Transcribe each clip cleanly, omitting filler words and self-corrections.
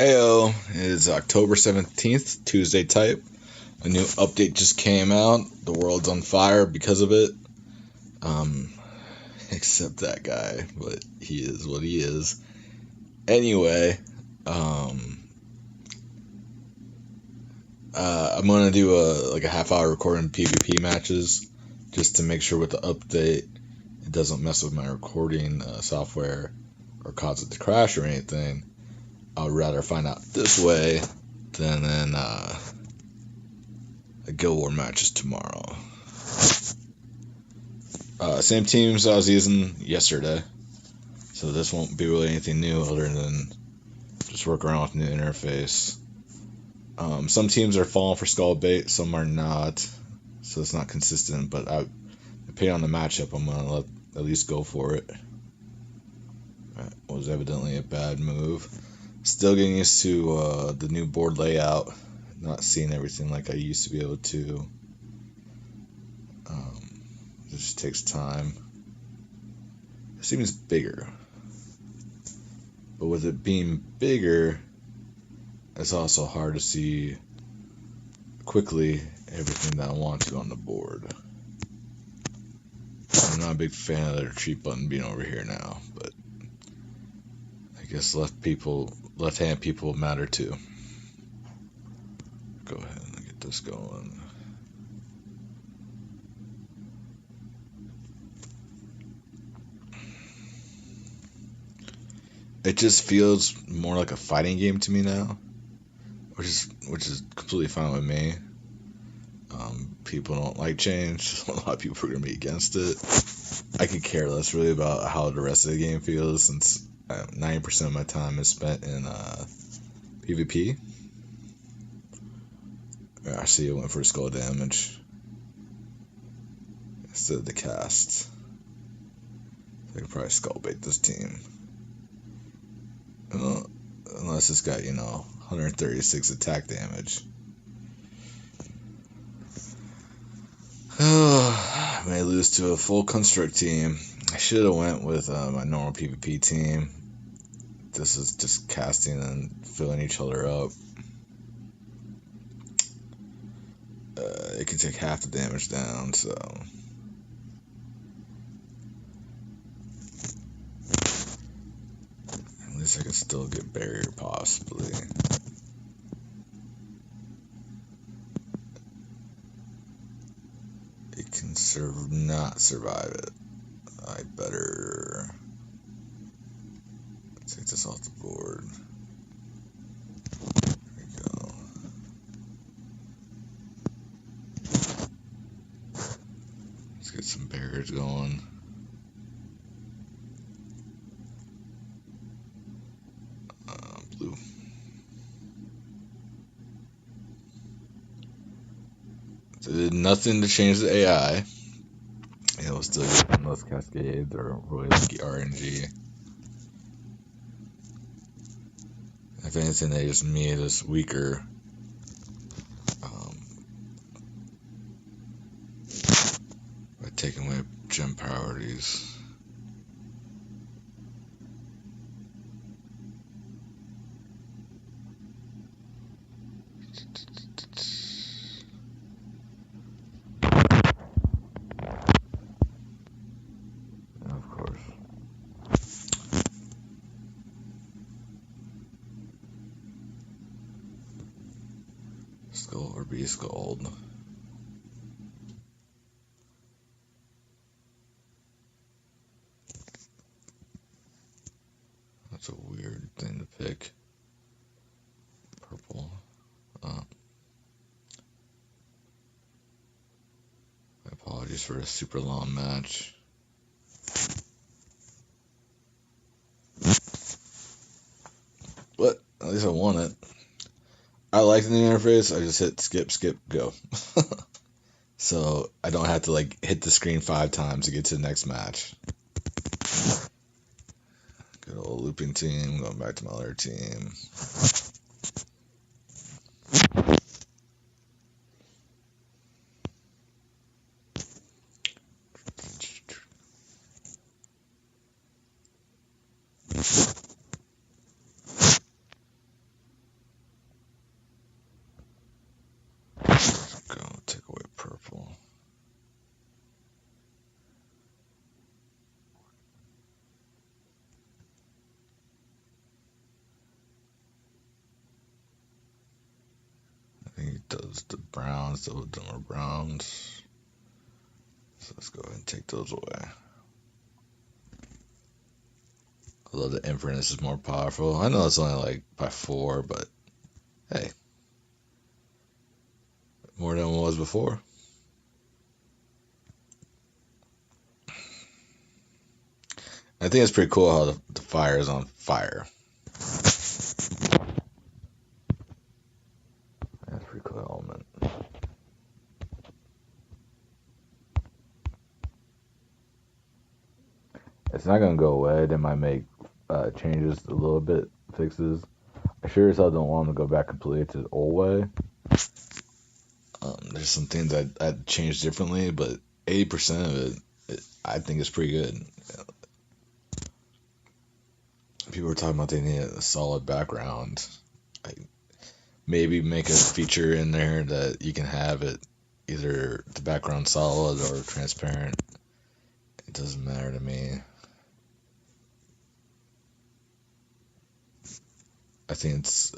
Ayo, it is October 17th, Tuesday type. A new update just came out. The world's on fire because of it. Um, except that guy, but he is what he is. Anyway, I'm gonna do a half-hour recording PvP matches just to make sure with the update it doesn't mess with my recording software or cause it to crash or anything. I'd rather find out this way than in a Guild War matches tomorrow. Same teams I was using yesterday, so this won't be really anything new other than just work around with the new interface. Some teams are falling for skull bait, some are not, so it's not consistent, but depending on the matchup, I'm going to at least go for it. That was evidently a bad move. Still getting used to the new board layout, not seeing everything like I used to be able to. It just takes time. It seems bigger. But with it being bigger, it's also hard to see quickly everything that I want to on the board. I'm not a big fan of the retreat button being over here now, but I guess left-hand people matter too. Go ahead and get this going. It just feels more like a fighting game to me now, which is completely fine with me. People don't like change. A lot of people are gonna be against it. I could care less really about how the rest of the game feels since 90% of my time is spent in PvP. I see I went for skull damage instead of the cast. I could probably skull bait this team. Unless it's got, 136 attack damage. I may lose to a full construct team. I should have went with my normal PvP team. This is just casting and filling each other up. It can take half the damage down, so... At least I can still get barrier, possibly. It can not survive it. I better take this off the board. There we go. Let's get some barriers going. Blue. So did nothing to change the AI. It was still using those cascades or really lucky RNG. If anything, they just made us weaker. By taking away gem priorities. Of course. Skull or be skulled. That's a weird thing to pick. Purple. My apologies for a super long match. But at least I won it. I like the new interface. I just hit skip, go. So I don't have to hit the screen 5 times to get to the next match. Good old looping team, going back to my other team. does the Browns, the Denver Browns. So let's go ahead and take those away. Although the inference is more powerful. I know it's only like by 4, but hey, more than it was before. I think it's pretty cool how the fire is on fire. That's a pretty cool element. It's not gonna go away. They might make changes a little bit, fixes. I sure as hell don't want them to go back completely to the old way. There's some things I'd change differently, but 80% of it, I think is pretty good. People were talking about they need a solid background. Maybe make a feature in there that you can have it either the background solid or transparent. It doesn't matter to me. I think it's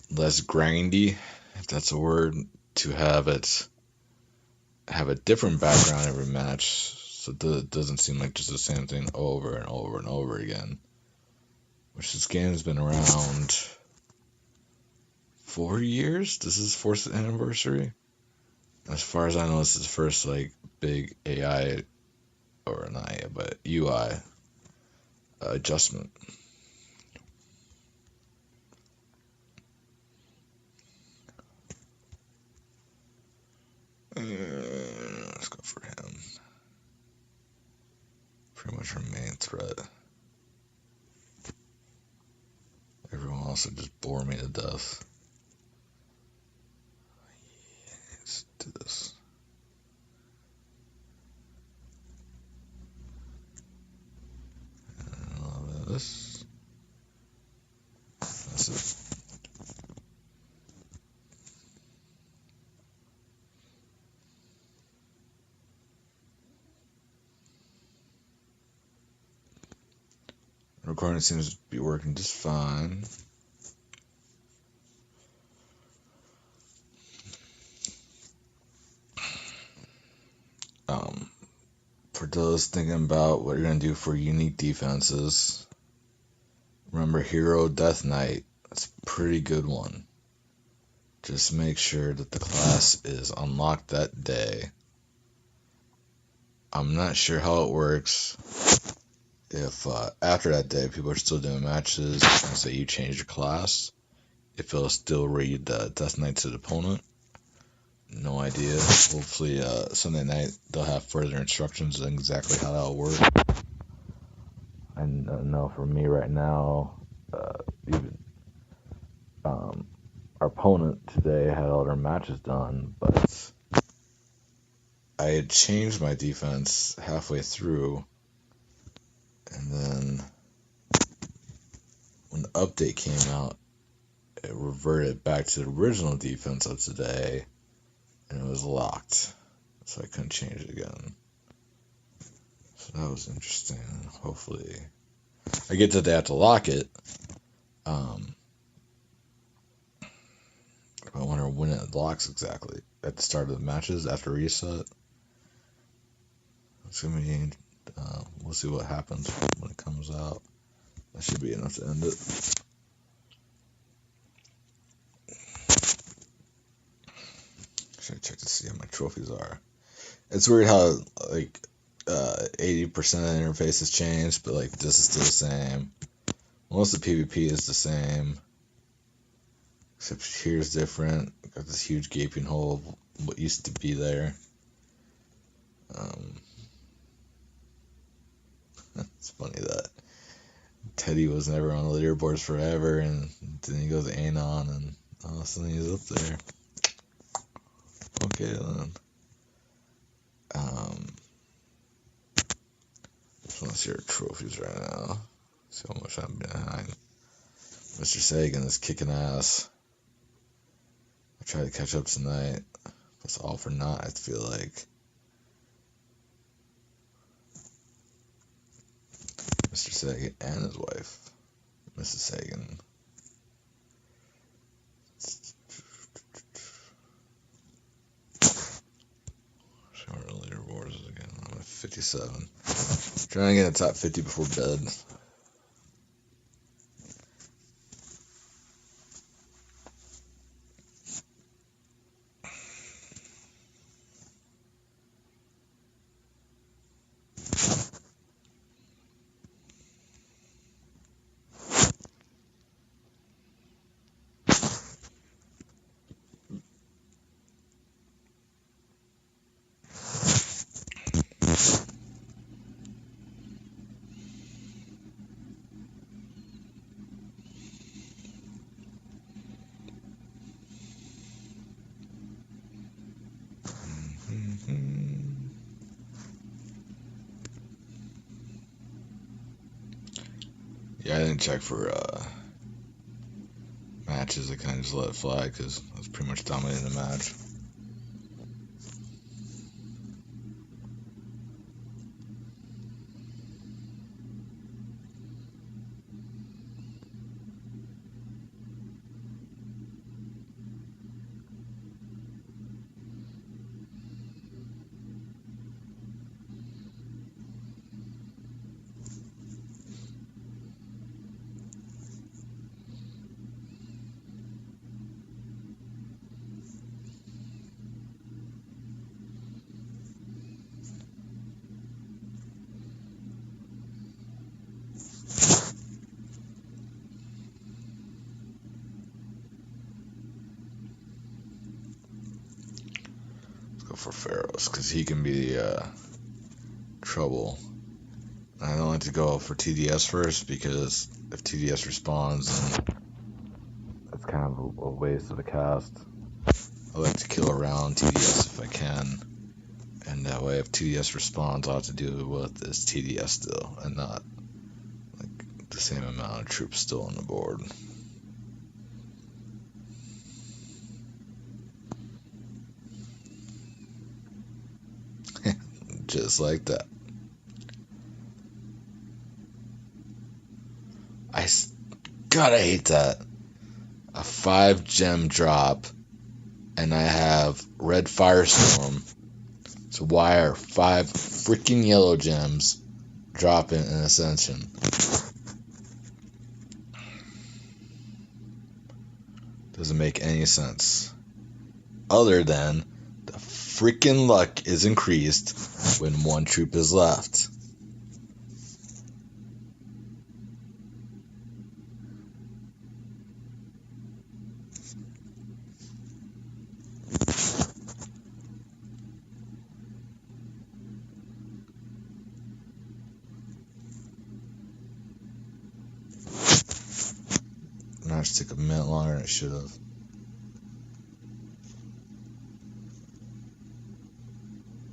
less grindy, if that's a word, to have a different background every match, so it doesn't seem like just the same thing over and over and over again. Which this game's been around 4 years. This is 4th anniversary. As far as I know, this is the first like big AI or not AI, but UI adjustment. Let's go for him. Pretty much our main threat. Everyone else would just bore me to death. Let's do this. And a little bit of this. That's it. Recording seems to be working just fine. For those thinking about what you're going to do for unique defenses, remember Hero Death Knight. That's a pretty good one. Just make sure that the class is unlocked that day. I'm not sure how it works. If after that day people are still doing matches and say you change your class, if it'll still read Death Knight to the opponent. No idea. Hopefully Sunday night they'll have further instructions on exactly how that'll work. I know for me right now, even our opponent today had all their matches done, but I had changed my defense halfway through, and then when the update came out, it reverted back to the original defense of today, and it was locked, so I couldn't change it again. So that was interesting. Hopefully, I get that they have to lock it. I wonder when it locks exactly. At the start of the matches after reset. It's gonna be. We'll see what happens when it comes out. That should be enough to end it. Should check to see how my trophies are. It's weird how like 80% of the interface has changed, but like this is still the same. Most of the PvP is the same, except here's different. Got this huge gaping hole of what used to be there. It's funny that Teddy was never on the leaderboards forever, and then he goes to Anon, and all of a sudden he's up there. Okay then. Just want to see our trophies right now. See how much I'm behind. Mr. Sagan is kicking ass. I try to catch up tonight. It's all for naught, I feel like. Mr. Sagan and his wife, Mrs. Sagan. Let's 57. Trying to get in the top 50 before bed. Yeah, I didn't check for matches. I kind of just let it fly because I was pretty much dominating the match. Go for Pharaohs because he can be trouble. I don't like to go for TDS first because if TDS responds, then it's kind of a waste of a cast. I like to kill around TDS if I can, and that way if TDS responds, all I have to deal with is TDS still, and not like the same amount of troops still on the board. Just like that. God, I hate that. A 5-gem drop, and I have Red Firestorm. So why are 5 freaking yellow gems dropping in Ascension? Doesn't make any sense. Other than the freaking luck is increased when 1 troop is left. Match took a minute longer than it should have.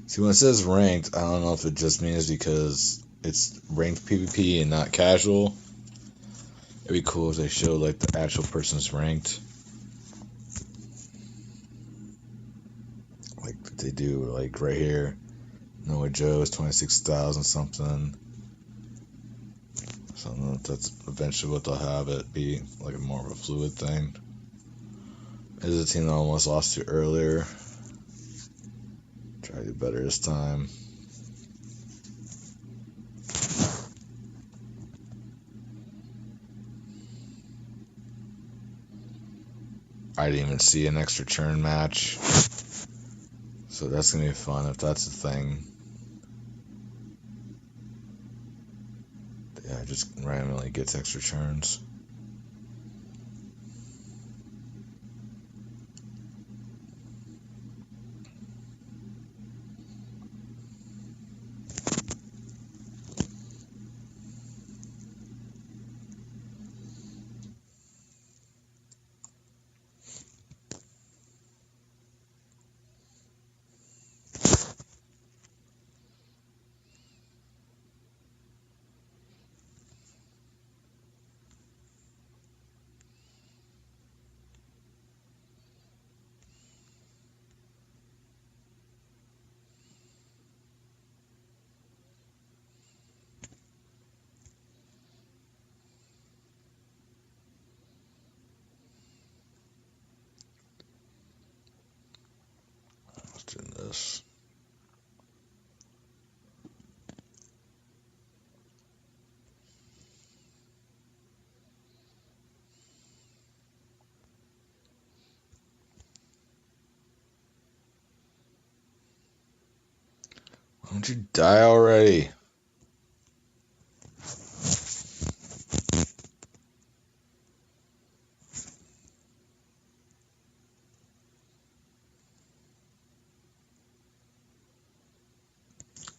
See, when it says ranked, I don't know if it just means because it's ranked PvP and not casual. It'd be cool if they showed like the actual person's ranked. Like they do like right here. Noah Joe is 26,000 something. So I don't know if that's eventually what they'll have it be, like more of a fluid thing. Is a team that almost lost to earlier. Try to do better this time. I didn't even see an extra turn match. So that's going to be fun if that's the thing. Yeah, just randomly gets extra turns. Don't you die already?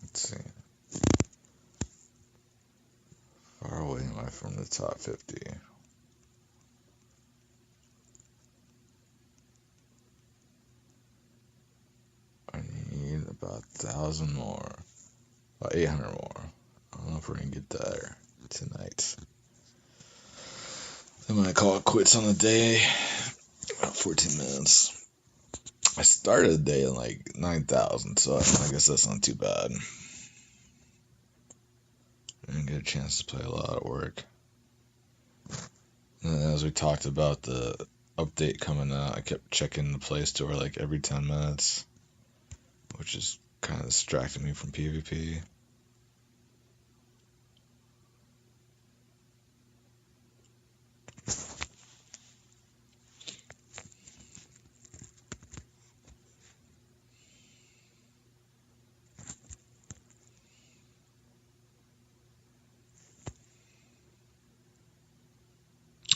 Let's see. Far away am I from the top 50? I need about 1,000 more. About 800 more. I don't know if we're going to get there tonight. I'm going to call it quits on the day. About 14 minutes. I started the day at like 9,000, so I guess that's not too bad. I didn't get a chance to play a lot of work. And then as we talked about the update coming out, I kept checking the Play Store like every 10 minutes, which is kind of distracting me from PvP.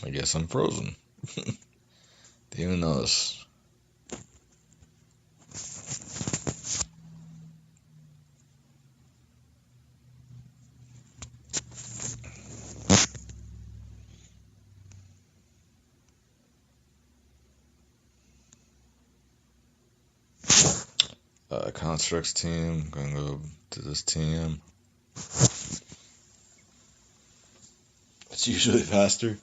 I guess I'm frozen. Didn't even notice. Constructs team, gonna go to this team. It's usually faster.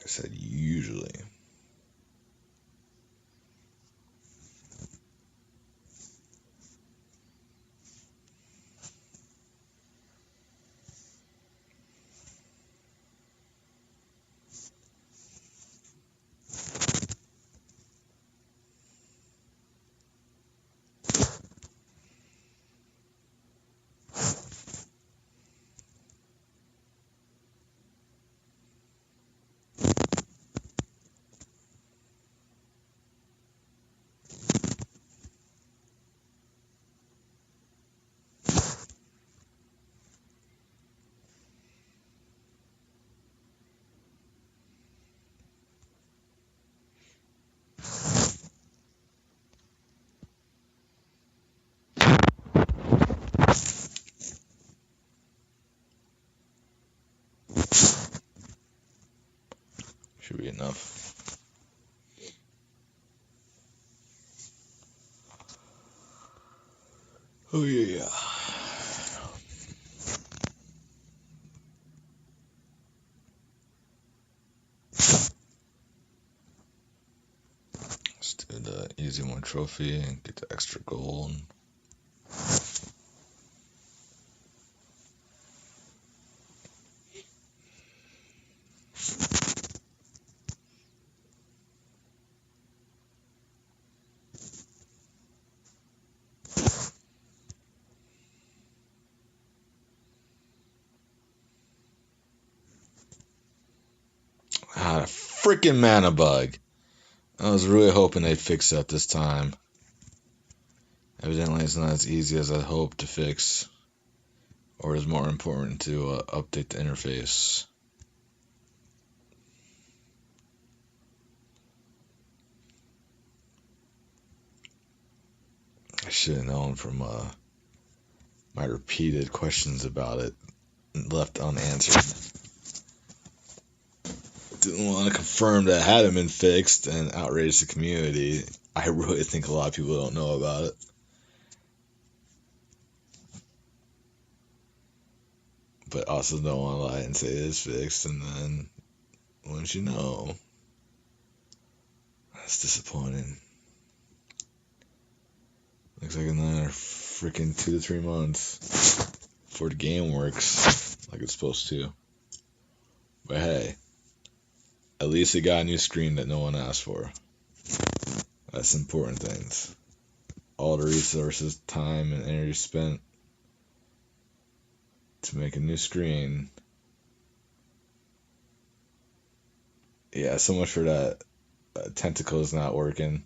I said usually. Should be enough. Oh yeah. Let's do the easy one trophy and get the extra gold. Ah, a freaking mana bug. I was really hoping they'd fix that this time. Evidently, it's not as easy as I hoped to fix, or is more important to update the interface. I should have known from my repeated questions about it left unanswered. Didn't want to confirm that it hadn't been fixed and outrage the community. I really think a lot of people don't know about it. But also don't want to lie and say it is fixed, and then once you know, that's disappointing. Looks like another freaking 2 to 3 months before the game works like it's supposed to. But hey, at least it got a new screen that no one asked for. That's important things. All the resources, time, and energy spent to make a new screen. Yeah, so much for that tentacle is not working.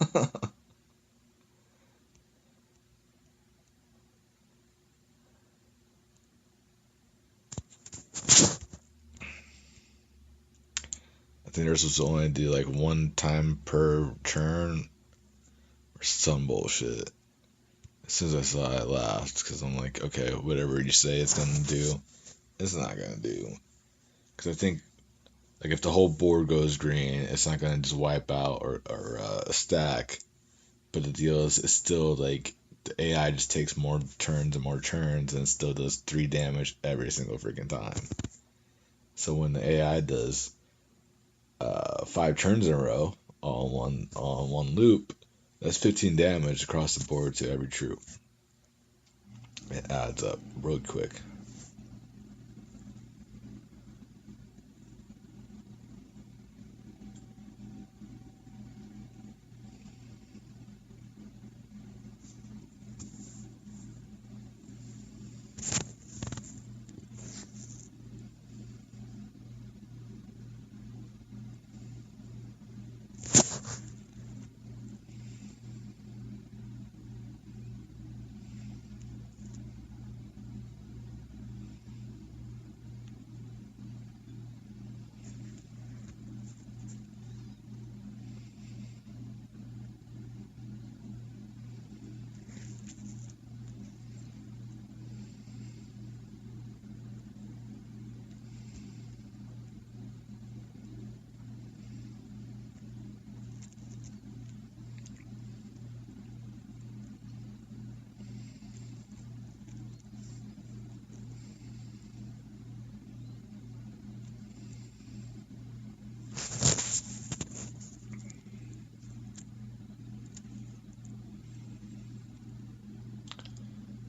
I think they're supposed to only do like one time per turn or some bullshit. As soon as I saw it, I laughed because I'm like, okay, whatever you say it's gonna do, it's not gonna do. Because I think like if the whole board goes green, it's not gonna just wipe out or stack. But the deal is, it's still like the AI just takes more turns and more turns and still does 3 damage every single freaking time. So when the AI does 5 turns in a row on one loop, that's 15 damage across the board to every troop. It adds up real quick.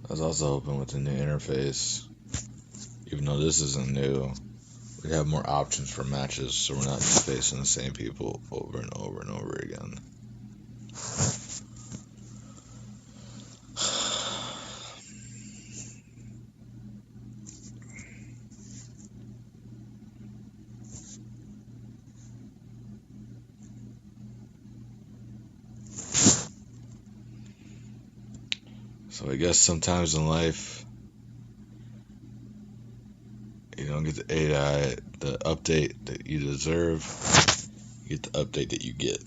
I was also hoping with the new interface, even though this isn't new, we'd have more options for matches so we're not just facing the same people over and over and over again. So I guess sometimes in life, you don't get the AI, the update that you deserve, you get the update that you get.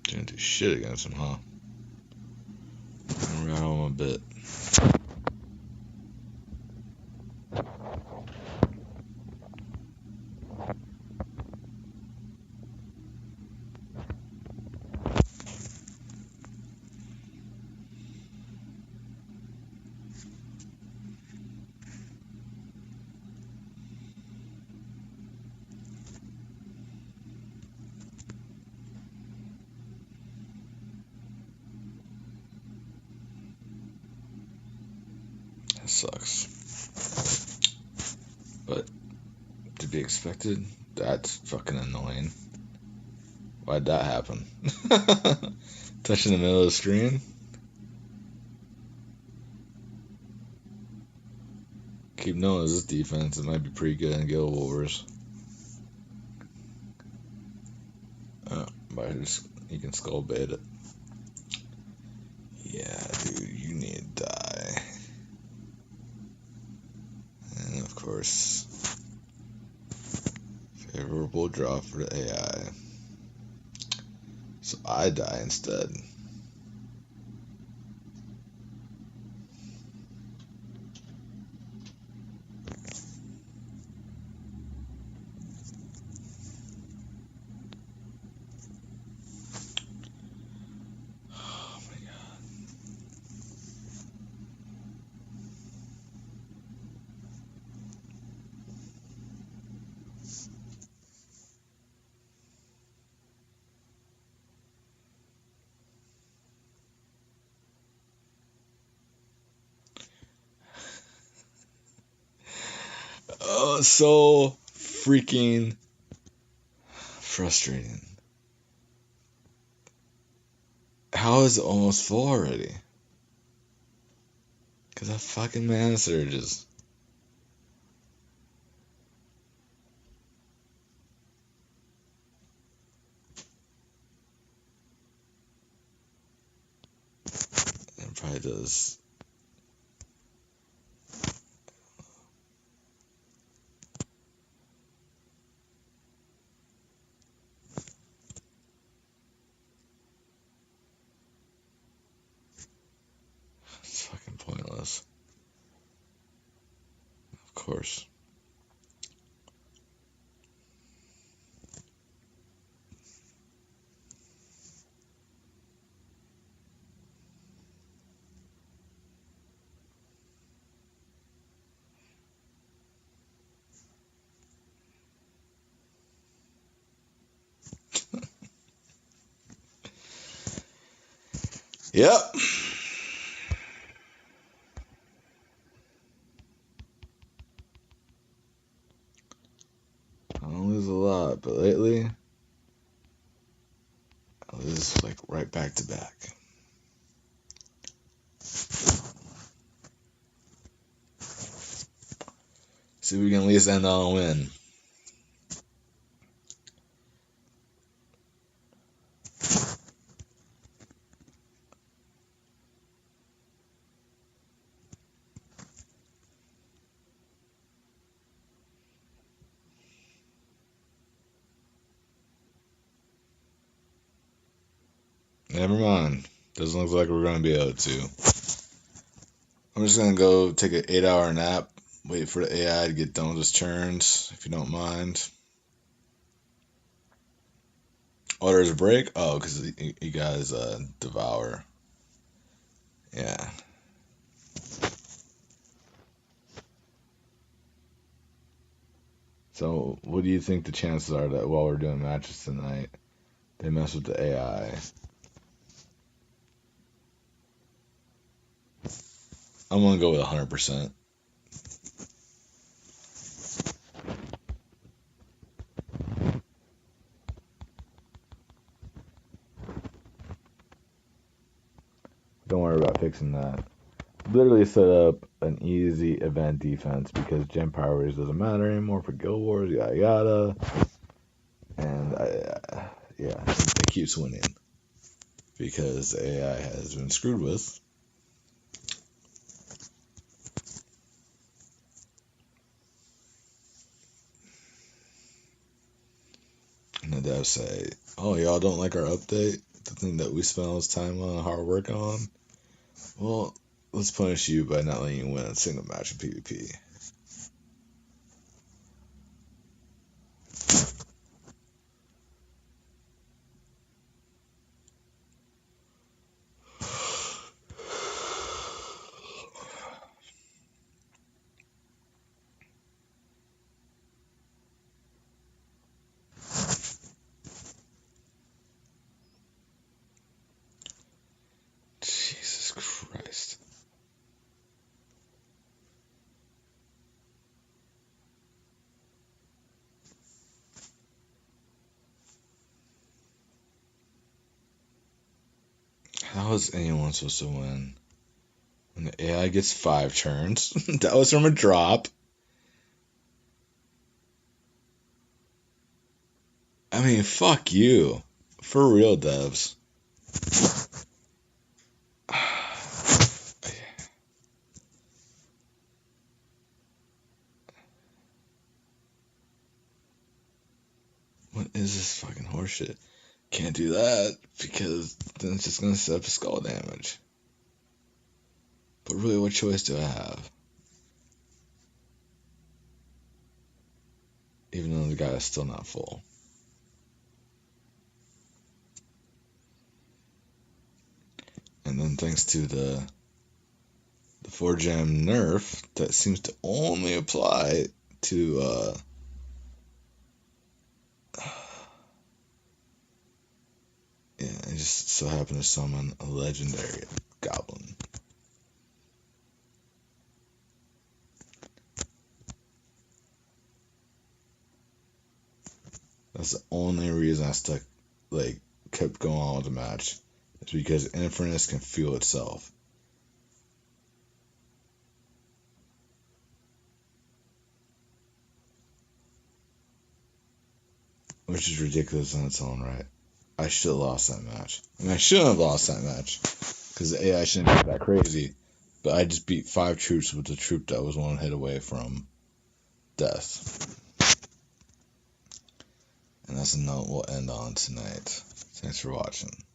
Didn't do shit against him, huh? I'm right home a bit. That sucks. But to be expected, that's fucking annoying. Why'd that happen? Touching the middle of the screen? Keep knowing this defense, it might be pretty good in Guild Wars. But you can skull bait it. Yeah, dude, you need to die. And of course, favorable draw for the AI. So I die instead. Oh, so freaking frustrating. How is it almost full already? Because of fucking mana surges. It probably does. It's fucking pointless. Of course. Yep. I don't lose a lot, but lately, I lose like right back to back. See if we can at least end on a win. Never mind. Doesn't look like we're going to be able to. I'm just going to go take an 8-hour nap. Wait for the AI to get done with his turns, if you don't mind. Oh, there's a break? Oh, because he got his Devour. Yeah. So, what do you think the chances are that while we're doing matches tonight, they mess with the AI? I'm going to go with 100%. Don't worry about fixing that. Literally set up an easy event defense because Gem Power Raise doesn't matter anymore for Guild Wars, yada yada. And yeah, it keeps winning because AI has been screwed with. And the devs say, oh, y'all don't like our update? The thing that we spent all this time on, hard work on? Well, let's punish you by not letting you win a single match in PvP. Jesus Christ. How is anyone supposed to win? When the AI gets 5 turns? That was from a drop. I mean, fuck you. For real, devs. What is this fucking horseshit? Can't do that because then it's just gonna set up skull damage. But really, what choice do I have? Even though the guy is still not full. And then thanks to the 4-gem nerf that seems to only apply to yeah, I just so happened to summon a legendary goblin. That's the only reason I kept going on with the match. is because Infernus can feel itself. Which is ridiculous in its own right. I should have lost that match. I mean, I shouldn't have lost that match, because the AI shouldn't be that crazy. But I just beat 5 troops with the troop that was 1 hit away from death. And that's a note we'll end on tonight. Thanks for watching.